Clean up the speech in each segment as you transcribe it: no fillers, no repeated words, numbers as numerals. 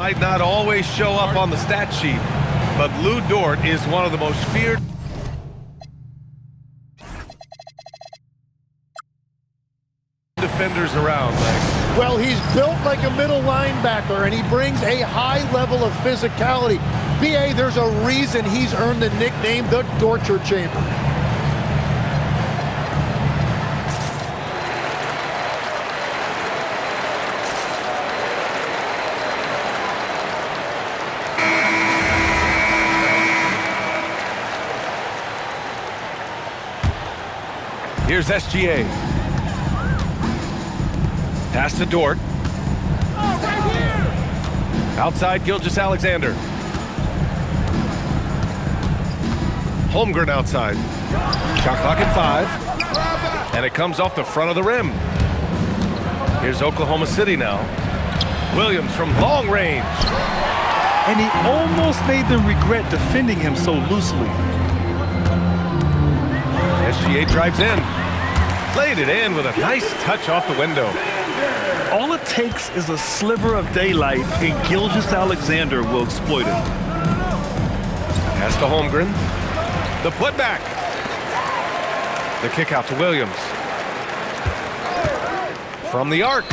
Might not always show up on the stat sheet, but Lou Dort is one of the most feared defenders around. Well, he's built like a middle linebacker, and he brings a high level of physicality. B.A., there's a reason he's earned the nickname the Torture Chamber. Here's SGA. Pass to Dort. Outside, Gilgeous-Alexander. Holmgren outside. Shot clock at 5. And it comes off the front of the rim. Here's Oklahoma City now. Williams from long range. And he almost made them regret defending him so loosely. SGA drives in. Played it in with a nice touch off the window. All it takes is a sliver of daylight, and Gilgeous-Alexander will exploit it. Pass to Holmgren. The putback. The kick out to Williams. From the arc.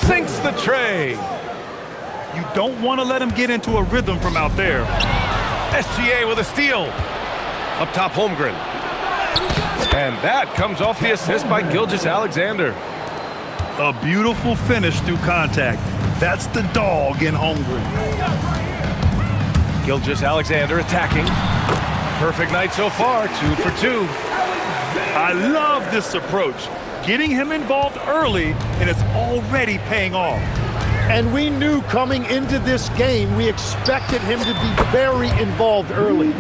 Sinks the tray. You don't want to let him get into a rhythm from out there. SGA with a steal. Up top, Holmgren. And that comes off the assist by Gilgeous-Alexander. A beautiful finish through contact. That's the dog in Holmgren. Gilgeous-Alexander attacking. Perfect night so far, 2 for 2. I love this approach. Getting him involved early, and it's already paying off. And we knew coming into this game, we expected him to be very involved early.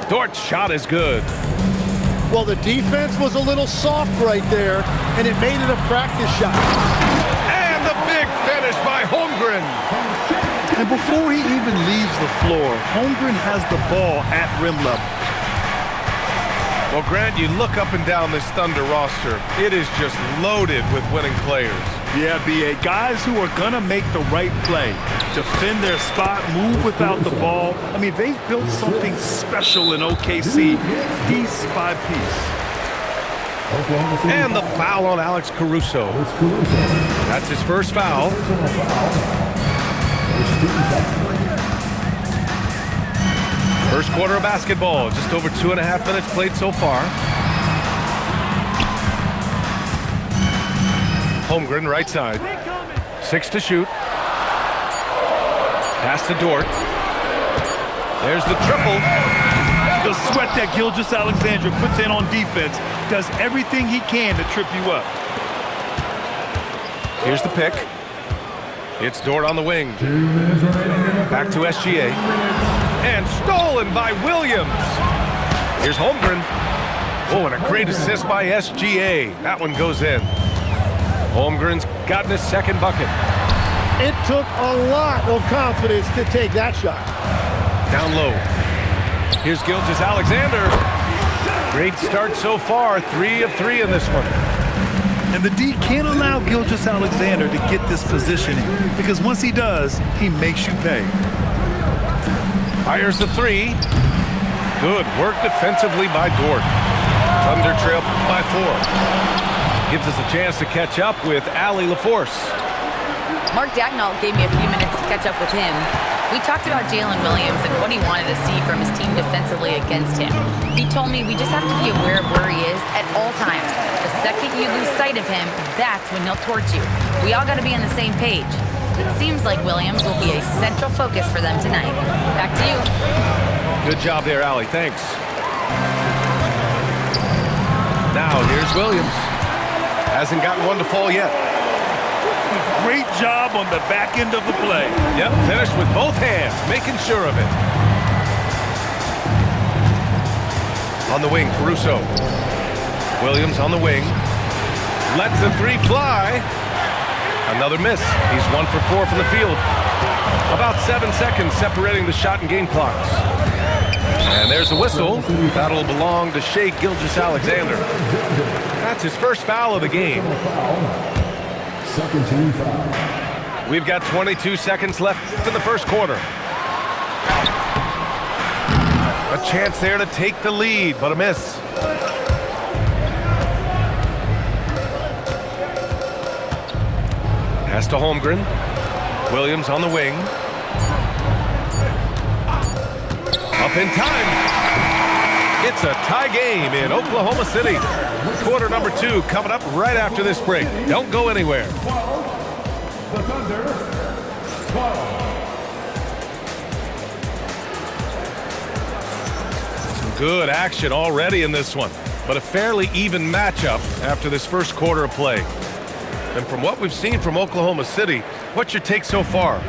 Dort's shot is good. Well, the defense was a little soft right there, and it made it a practice shot. And the big finish by Holmgren. And before he even leaves the floor, Holmgren has the ball at rim level. Well, Grant, you look up and down this Thunder roster. It is just loaded with winning players. Yeah, B.A., guys who are going to make the right play, defend their spot, move without the ball. I mean, they've built something special in OKC, piece by piece. And the foul on Alex Caruso. That's his first foul. First quarter of basketball, just over 2.5 minutes played so far. Holmgren right side. 6 to shoot. Pass to Dort. There's the triple. The sweat that Gilgeous-Alexander puts in on defense does everything he can to trip you up. Here's the pick. It's Dort on the wing. Back to SGA. And stolen by Williams. Here's Holmgren. Oh, and a great assist by SGA. That one goes in. Holmgren's gotten his second bucket. It took a lot of confidence to take that shot. Down low. Here's Gilgeous-Alexander. Great start so far. 3 of 3 in this one. And the D can't allow Gilgeous-Alexander to get this positioning, because once he does, he makes you pay. Fires the 3. Good work defensively by Dort. Thunder trail by 4. Gives us a chance to catch up with Allie LaForce. Mark Dagnall gave me a few minutes to catch up with him. We talked about Jalen Williams and what he wanted to see from his team defensively against him. He told me we just have to be aware of where he is at all times. The second you lose sight of him, that's when he'll torch you. We all got to be on the same page. It seems like Williams will be a central focus for them tonight. Back to you. Good job there, Allie. Thanks. Now, here's Williams. Hasn't gotten one to fall yet. Great job on the back end of the play. Yep, finished with both hands, making sure of it. On the wing, Caruso. Williams on the wing. Lets the 3 fly. Another miss. He's 1 for 4 from the field. About 7 seconds separating the shot and game clocks. And there's a whistle. That'll belong to Shai Gilgeous-Alexander. That's his first foul of the game. Second team foul. We've got 22 seconds left in the first quarter. A chance there to take the lead, but a miss. Pass to Holmgren. Williams on the wing. Up in time. It's a tie game in Oklahoma City. Quarter number 2 coming up right after this break. Don't go anywhere. The Thunder, 12. Some good action already in this one, but a fairly even matchup after this first quarter of play. And from what we've seen from Oklahoma City, what's your take so far?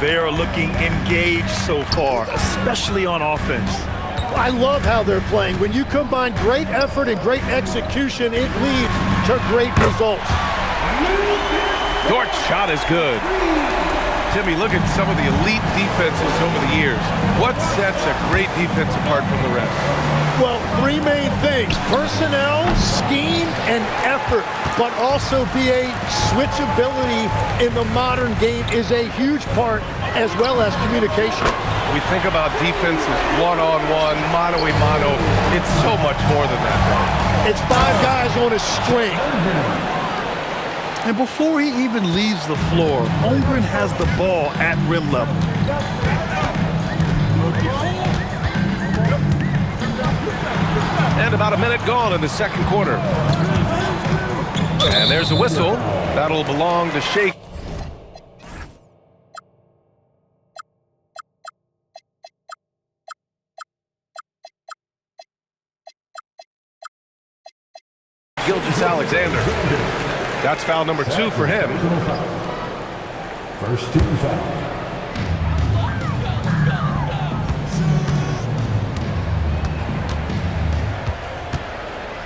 They are looking engaged so far, especially on offense. I love how they're playing. When you combine great effort and great execution, it leads to great results. Dort's shot is good. Timmy, look at some of the elite defenses over the years. What sets a great defense apart from the rest? Well, 3 main things: personnel, scheme, and effort. But also BA, switchability in the modern game is a huge part, as well as communication. We think about defenses one-on-one, mano-a-mano. It's so much more than that. It's 5 guys on a string. And before he even leaves the floor, Holmgren has the ball at rim level. And about a minute gone in the second quarter. And there's a whistle. That'll belong to Shake. Gilgeous-Alexander. That's foul number 2 for him. First team foul.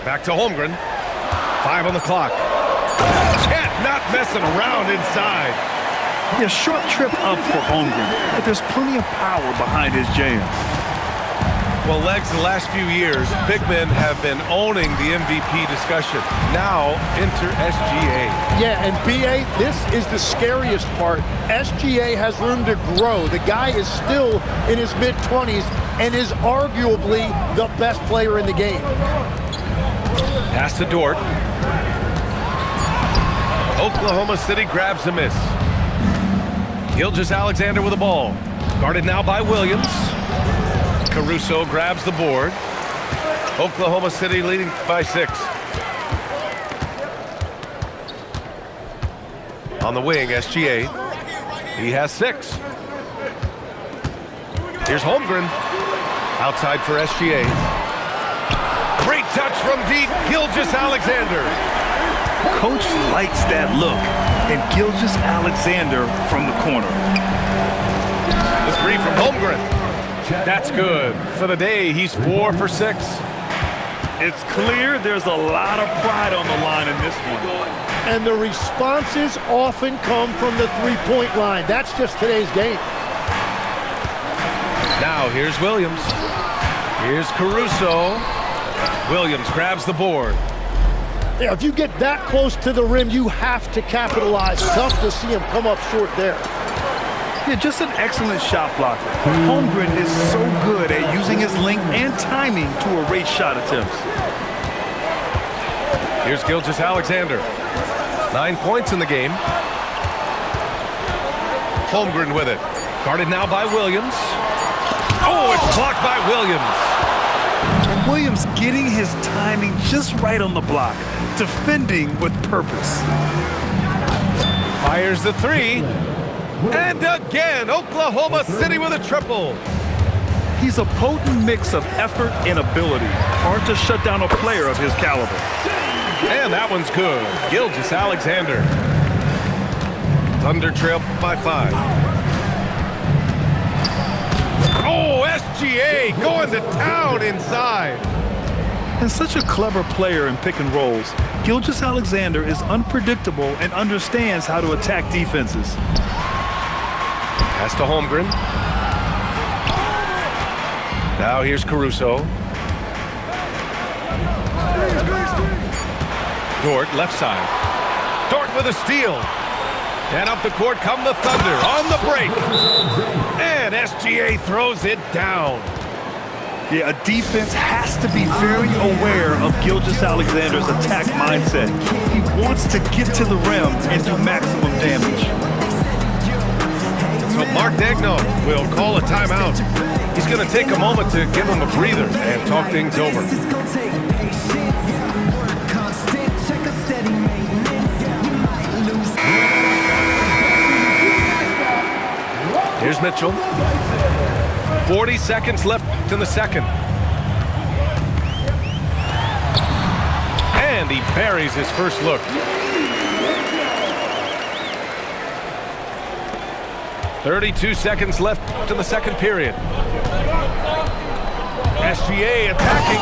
Back to Holmgren. 5 on the clock. Chet not messing around inside. Yeah, short trip up for Holmgren, but there's plenty of power behind his jam. Well, Legs, the last few years, big men have been owning the MVP discussion. Now, enter SGA. Yeah, and BA, this is the scariest part. SGA has room to grow. The guy is still in his mid-20s and is arguably the best player in the game. Pass to Dort. Oklahoma City grabs a miss. Gilgeous-Alexander with the ball. Guarded now by Williams. Caruso grabs the board. Oklahoma City leading by 6. On the wing, SGA. He has 6. Here's Holmgren. Outside for SGA. Great touch from deep, Gilgeous-Alexander. Coach likes that look, and Gilgeous-Alexander from the corner. The 3 from Holmgren. That's good. For the day, he's 4 for 6. It's clear there's a lot of pride on the line in this one. And the responses often come from the three-point line. That's just today's game. Now here's Williams. Here's Caruso. Williams grabs the board. Yeah, if you get that close to the rim, you have to capitalize. Tough to see him come up short there. Yeah, just an excellent shot blocker. Holmgren is so good at using his length and timing to erase shot attempts. Here's Gilgeous-Alexander. 9 points in the game. Holmgren with it. Guarded now by Williams. Oh, it's blocked by Williams. And Williams getting his timing just right on the block. Defending with purpose. Fires the 3. And again, Oklahoma City with a triple. He's a potent mix of effort and ability. Hard to shut down a player of his caliber. And that one's good. Gilgeous-Alexander. Thunder trail by 5. Oh, SGA going to town inside. And such a clever player in pick and rolls, Gilgeous-Alexander is unpredictable and understands how to attack defenses. Pass to Holmgren. Now here's Caruso. Dort, left side. Dort with a steal. And up the court come the Thunder on the break. And SGA throws it down. Yeah, a defense has to be very aware of Gilgeous-Alexander's attack mindset. He wants to get to the rim and do maximum damage. So Mark Daigneault will call a timeout. He's going to take a moment to give him a breather and talk things over. Here's Mitchell. 40 seconds left in the second. And he buries his first look. .32 seconds left in the second period. SGA attacking.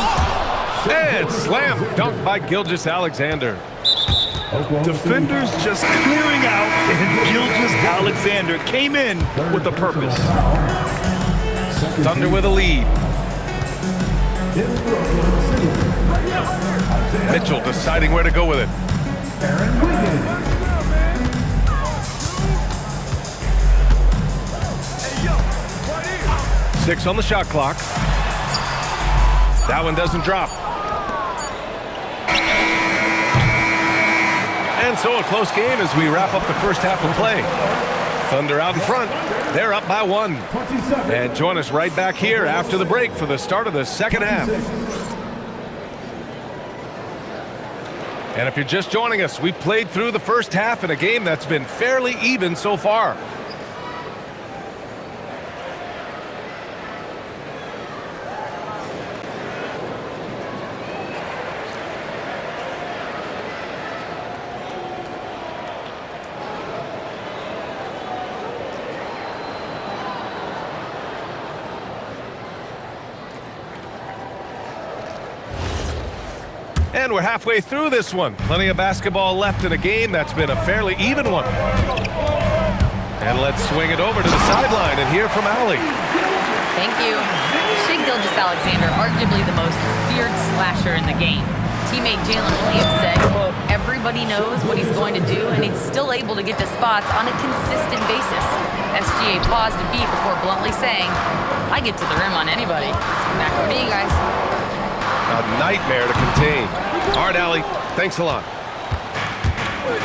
And slam dunk by Gilgeous-Alexander. Defenders just clearing out, and Gilgeous-Alexander came in with a purpose. Thunder with a lead. Mitchell deciding where to go with it. 6 on the shot clock. That one doesn't drop. And so a close game as we wrap up the first half of play. Thunder out in front. They're up by 1. And join us right back here after the break for the start of the second half. And if you're just joining us, we played through the first half in a game that's been fairly even so far. And we're halfway through this one. Plenty of basketball left in a game that's been a fairly even one. And let's swing it over to the sideline and hear from Allie. Thank you. Shai Gilgeous-Alexander, arguably the most feared slasher in the game. Teammate Jalen Williams said, quote, everybody knows what he's going to do, and he's still able to get to spots on a consistent basis. SGA paused a beat before bluntly saying, I get to the rim on anybody. Back over to you guys. A nightmare to contain. All right, Allie, thanks a lot.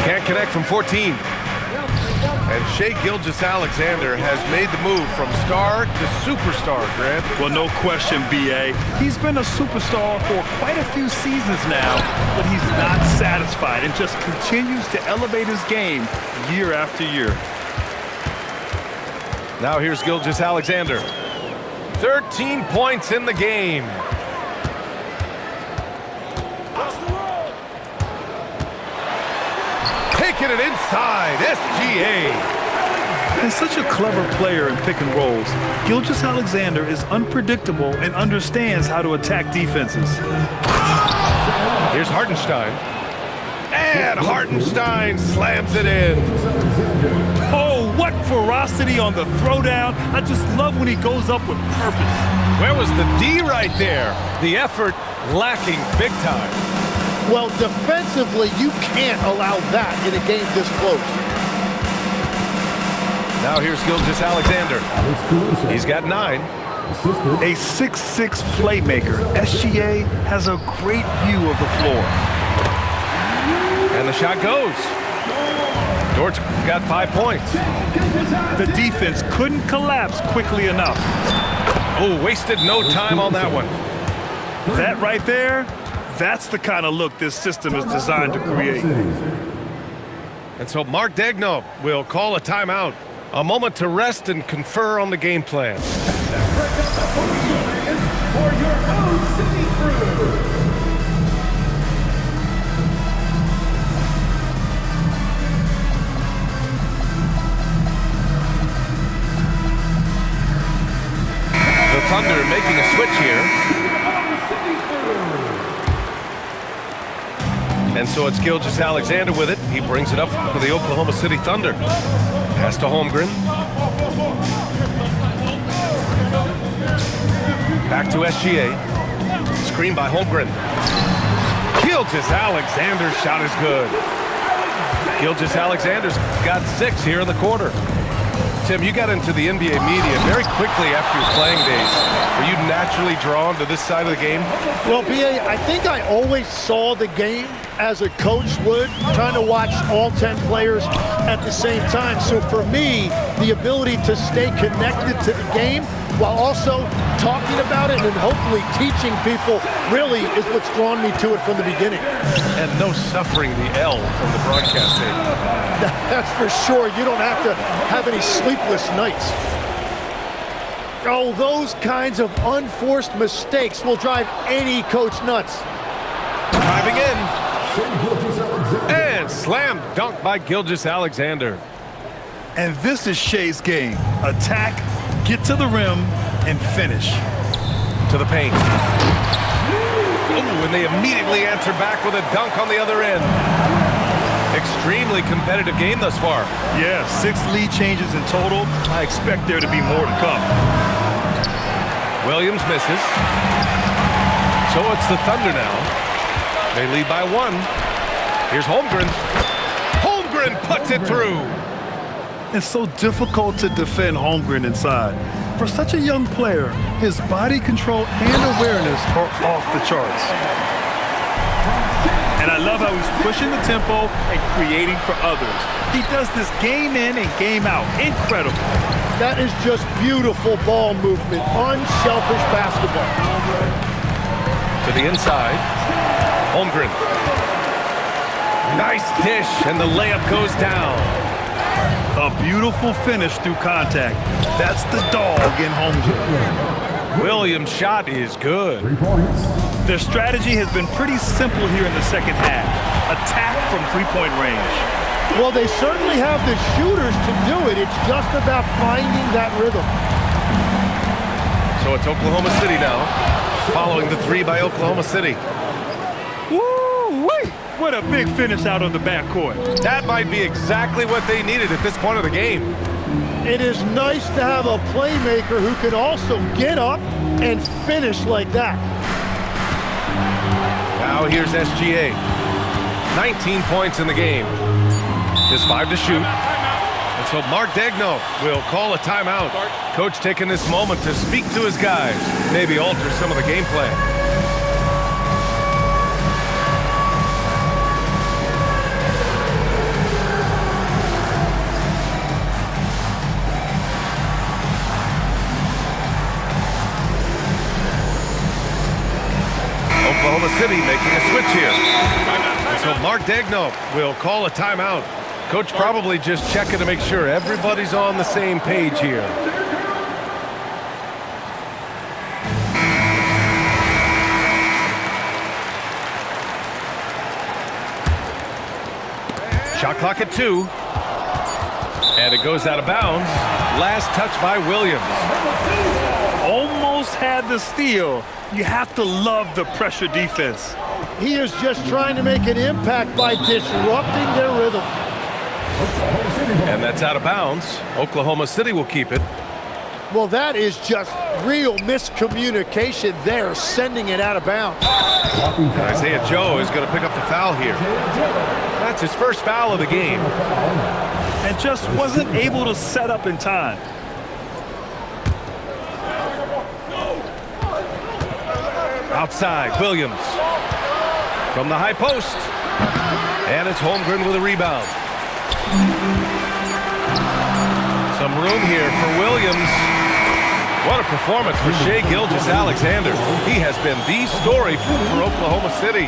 Can't connect from 14. And Shai Gilgeous-Alexander has made the move from star to superstar, Grant. Well, no question, B.A. He's been a superstar for quite a few seasons now, but he's not satisfied and just continues to elevate his game year after year. Now here's Gilgeous-Alexander. 13 points in the game. Taking it inside, SGA. And such a clever player in pick and rolls, Gilgeous-Alexander is unpredictable and understands how to attack defenses. Here's Hartenstein. And Hartenstein slams it in. Oh, what ferocity on the throwdown. I just love when he goes up with purpose. Where was the D right there? The effort lacking big time. Well, defensively, you can't allow that in a game this close. Now here's Gilgeous-Alexander. He's got 9. A 6'6" playmaker, SGA has a great view of the floor. And the shot goes. Dort's got 5 points. The defense couldn't collapse quickly enough. Oh, wasted no time on that one. That right there, that's the kind of look this system is designed to create. And so Mark Daigneault will call a timeout. A moment to rest and confer on the game plan. For your own city crew. The Thunder making a switch here. And so it's Gilgeous-Alexander with it. He brings it up to the Oklahoma City Thunder. Pass to Holmgren. Back to SGA. Screen by Holmgren. Gilgeous-Alexander's shot is good. Gilgeous-Alexander's got 6 here in the quarter. Tim, you got into the NBA media very quickly after your playing days. Were you naturally drawn to this side of the game? Well, B.A., I think I always saw the game as a coach would, trying to watch all 10 players at the same time. So for me, the ability to stay connected to the game while also talking about it and hopefully teaching people really is what's drawn me to it from the beginning. And no suffering the L from the broadcast table. That's for sure. You don't have to have any sleepless nights. Oh, those kinds of unforced mistakes will drive any coach nuts. Driving in. And slam dunk by Gilgeous-Alexander. And this is Shea's game. Attack, get to the rim, and finish. To the paint. Ooh, and they immediately answer back with a dunk on the other end. Extremely competitive game thus far. Yeah, 6 lead changes in total. I expect there to be more to come. Williams misses. So it's the Thunder now. They lead by 1. Here's Holmgren. Holmgren puts it through. It's so difficult to defend Holmgren inside. For such a young player, his body control and awareness are off the charts. And I love how he's pushing the tempo and creating for others. He does this game in and game out. Incredible. That is just beautiful ball movement, unselfish basketball. To the inside, Holmgren. Nice dish, and the layup goes down. A beautiful finish through contact. That's the dog in Holmgren. Williams' shot is good. 3 points. Their strategy has been pretty simple here in the second half. Attack from three-point range. Well, they certainly have the shooters to do it. It's just about finding that rhythm. So it's Oklahoma City now, following the 3 by Oklahoma City. Woo-wee! What a big finish out of the backcourt. That might be exactly what they needed at this point of the game. It is nice to have a playmaker who can also get up and finish like that. Now here's SGA. 19 points in the game. Just 5 to shoot. And so Mark Daigneault will call a timeout. Coach taking this moment to speak to his guys, maybe alter some of the game plan. Oklahoma City making a switch here. And so Mark Daigneault will call a timeout. Coach probably just checking to make sure everybody's on the same page here. Shot clock at 2. And it goes out of bounds. Last touch by Williams. Almost had the steal. You have to love the pressure defense. He is just trying to make an impact by disrupting their rhythm. And that's out of bounds. Oklahoma City will keep it. Well, that is just real miscommunication there, sending it out of bounds. And Isaiah Joe is going to pick up the foul here. That's his first foul of the game. And just wasn't able to set up in time. Outside, Williams. From the high post. And it's Holmgren with a rebound. Some room here for Williams. What a performance for Shai Gilgeous-Alexander. He has been the story for Oklahoma City.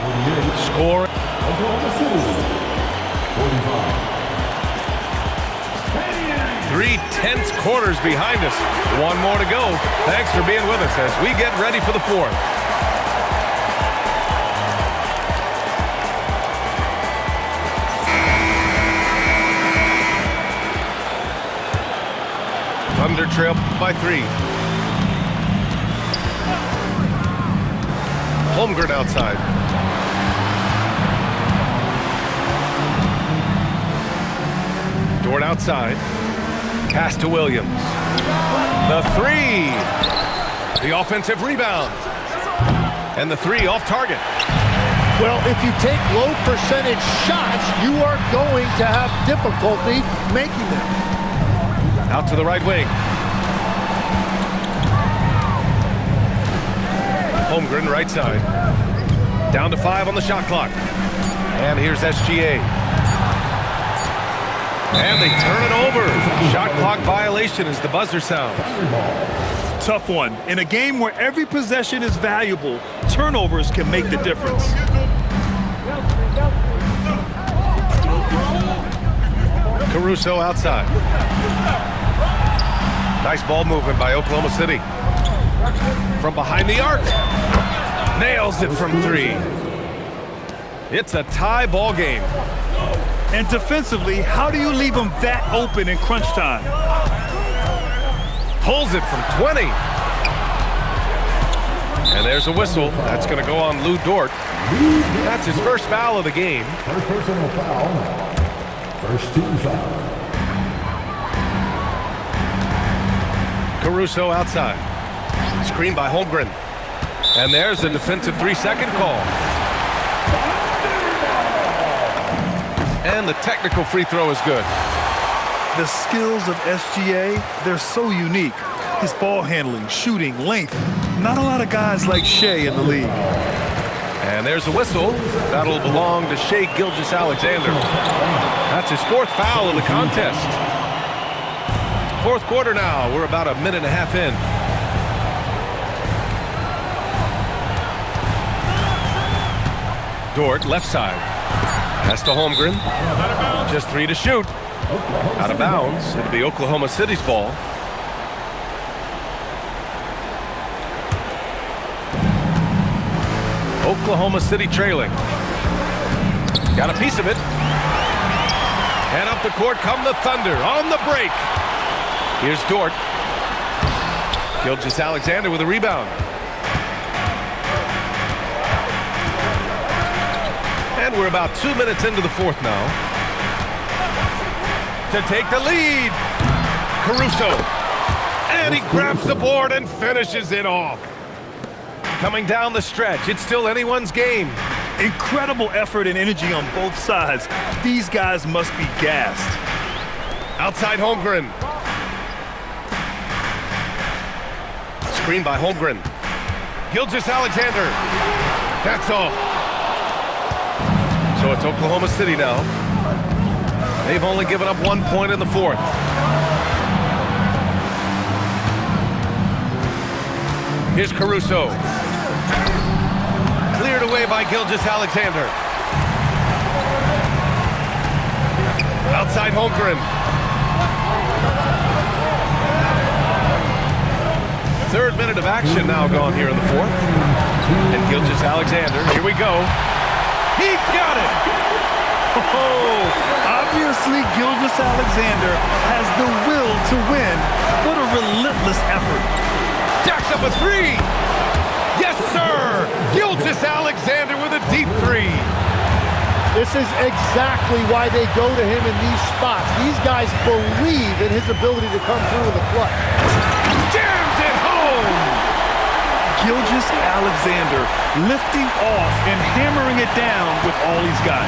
Scoring. Oklahoma City, 45. 3 tense quarters behind us. 1 more to go. Thanks for being with us as we get ready for the 4th. Thunder trail by 3. Holmgren outside. Dort outside. Pass to Williams. The 3. The offensive rebound. And the 3 off target. Well, if you take low percentage shots, you are going to have difficulty making them. Out to the right wing. Holmgren, right side. Down to 5 on the shot clock. And here's SGA. And they turn it over. Shot clock violation as the buzzer sounds. Tough one. In a game where every possession is valuable, turnovers can make the difference. Caruso outside. Nice ball movement by Oklahoma City. From behind the arc. Nails it from 3. It's a tie ball game. And defensively, how do you leave them that open in crunch time? Pulls it from 20. And there's a whistle. That's going to go on Lou Dort. That's his first foul of the game. First personal foul. First team foul. Caruso outside. Screen by Holmgren. And there's a defensive 3-second call. And the technical free throw is good. The skills of SGA, they're so unique. His ball handling, shooting, length. Not a lot of guys like Shea in the league. And there's a whistle. That'll belong to Shea Gilgeous-Alexander. That's his 4th foul of the contest. 4th quarter now. We're about a minute and a half in. Dort, left side. Pass to Holmgren. Just 3 to shoot. Out of bounds. It'll be Oklahoma City's ball. Oklahoma City trailing. Got a piece of it. And up the court come the Thunder on the break. Here's Dort. Gilgeous-Alexander with a rebound. And we're about 2 minutes into the 4th now. To take the lead. Caruso. And he grabs the board and finishes it off. Coming down the stretch, it's still anyone's game. Incredible effort and energy on both sides. These guys must be gassed. Outside Holmgren. Screen by Holmgren. Gilgeous-Alexander. That's off. So it's Oklahoma City now. They've only given up 1 point in the 4th. Here's Caruso. Cleared away by Gilgeous-Alexander. Outside Holmgren. 3rd minute of action now gone here in the 4th. And Gilgeous-Alexander, here we go. He got it! Oh, obviously Gilgeous-Alexander has the will to win. What a relentless effort. Jacks up a 3! Yes, sir! Gilgeous-Alexander with a deep 3. This is exactly why they go to him in these spots. These guys believe in his ability to come through in the clutch. Jams it home! Gilgeous-Alexander lifting off and hammering it down with all he's got.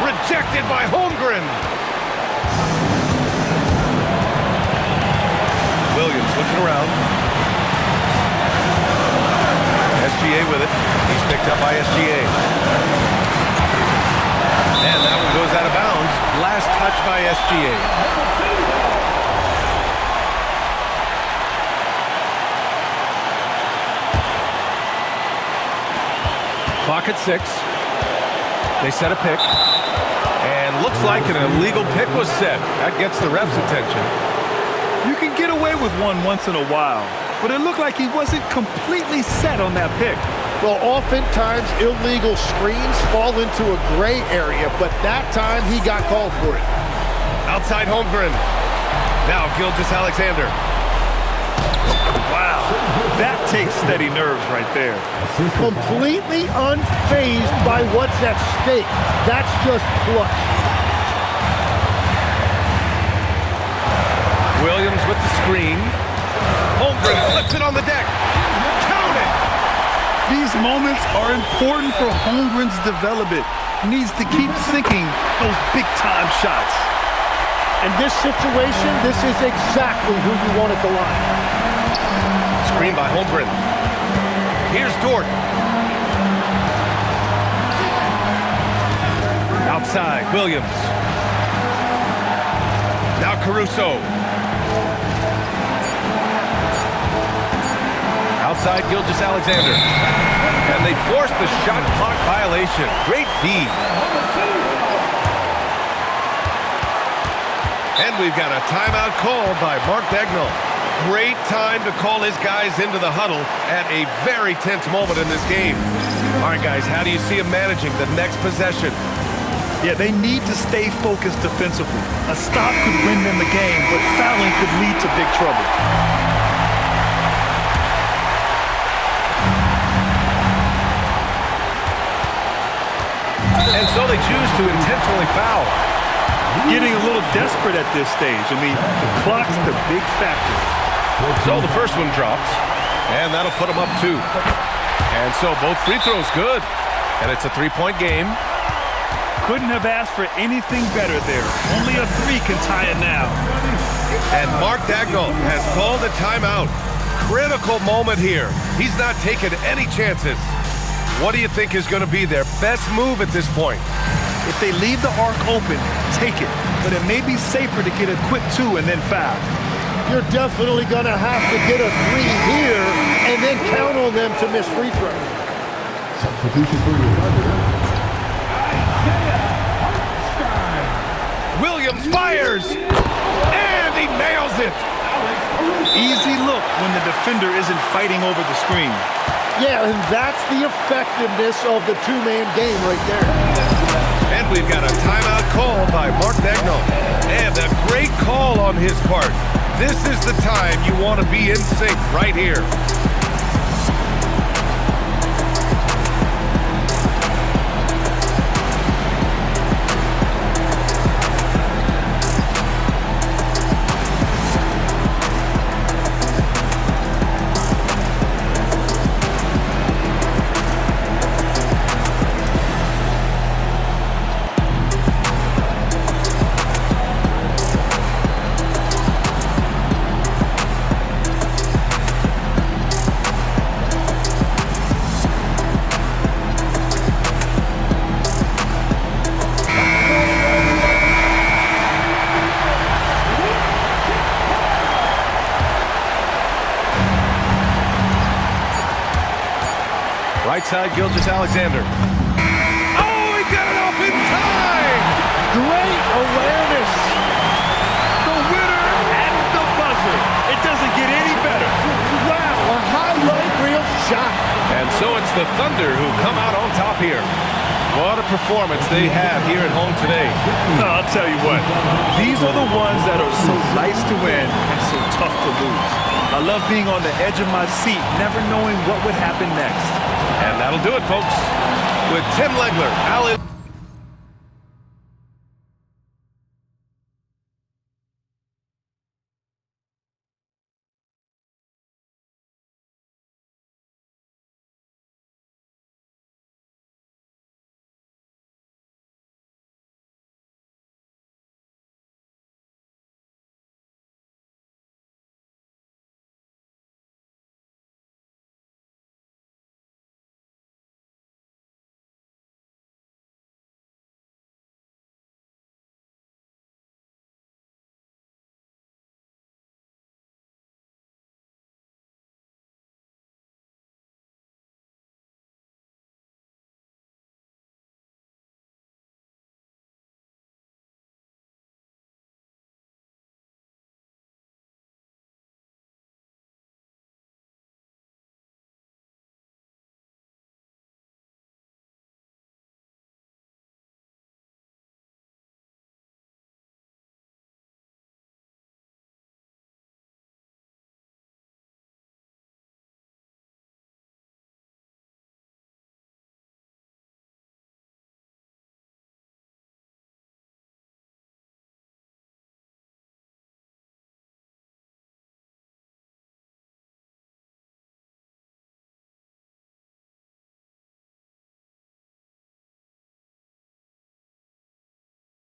Rejected by Holmgren. Williams looking around. SGA with it. He's picked up by SGA. And that one goes out of bounds. Last touch by SGA. Clock at 6. They set a pick. And looks like an illegal pick was set. That gets the ref's attention. You can get away with one once in a while, but it looked like he wasn't completely set on that pick. Well, oftentimes illegal screens fall into a gray area, but that time he got called for it. Outside Holmgren. Now Gilgeous-Alexander. Wow, that takes steady nerves right there. Completely unfazed by what's at stake. That's just clutch. Williams with the screen. Holmgren flips it on the deck. These moments are important for Holmgren's development. He needs to keep sinking those big-time shots. In this situation, this is exactly who you want at the line. Screen by Holmgren. Here's Dort. Outside, Williams. Now Caruso. Outside, Gilgeous-Alexander. And they forced the shot clock violation. Great D. And we've got a timeout called by Mark Dagnall. Great time to call his guys into the huddle at a very tense moment in this game. All right, guys, how do you see him managing the next possession? Yeah, they need to stay focused defensively. A stop could win them the game, but fouling could lead to big trouble. And so they choose to intentionally foul. Getting a little desperate at this stage. I mean, the clock's the big factor. So the first one drops, and that'll put them up 2. And so both free throws good. And it's a 3-point game. Couldn't have asked for anything better there. Only a 3 can tie it now. And Mark Dagnall has called a timeout. Critical moment here. He's not taking any chances. What do you think is going to be their best move at this point? If they leave the arc open, take it. But it may be safer to get a quick 2 and then foul. You're definitely going to have to get a 3 here and then count on them to miss free throws. Substitution for your Thunder. Williams fires, and he nails it. Easy look when the defender isn't fighting over the screen. Yeah, and that's the effectiveness of the two-man game right there. And we've got a timeout call by Mark Dagnall. And a great call on his part. This is the time you want to be in sync right here. Right side, Gilgeous-Alexander. Oh, he got it off in time! Great awareness. The winner at the buzzer. It doesn't get any better. Wow, a highlight reel shot. And so it's the Thunder who come out on top here. What a performance they have here at home today. I'll tell you what, these are the ones that are so nice to win and so tough to lose. I love being on the edge of my seat, never knowing what would happen next. And that'll do it, folks. With Tim Legler, Al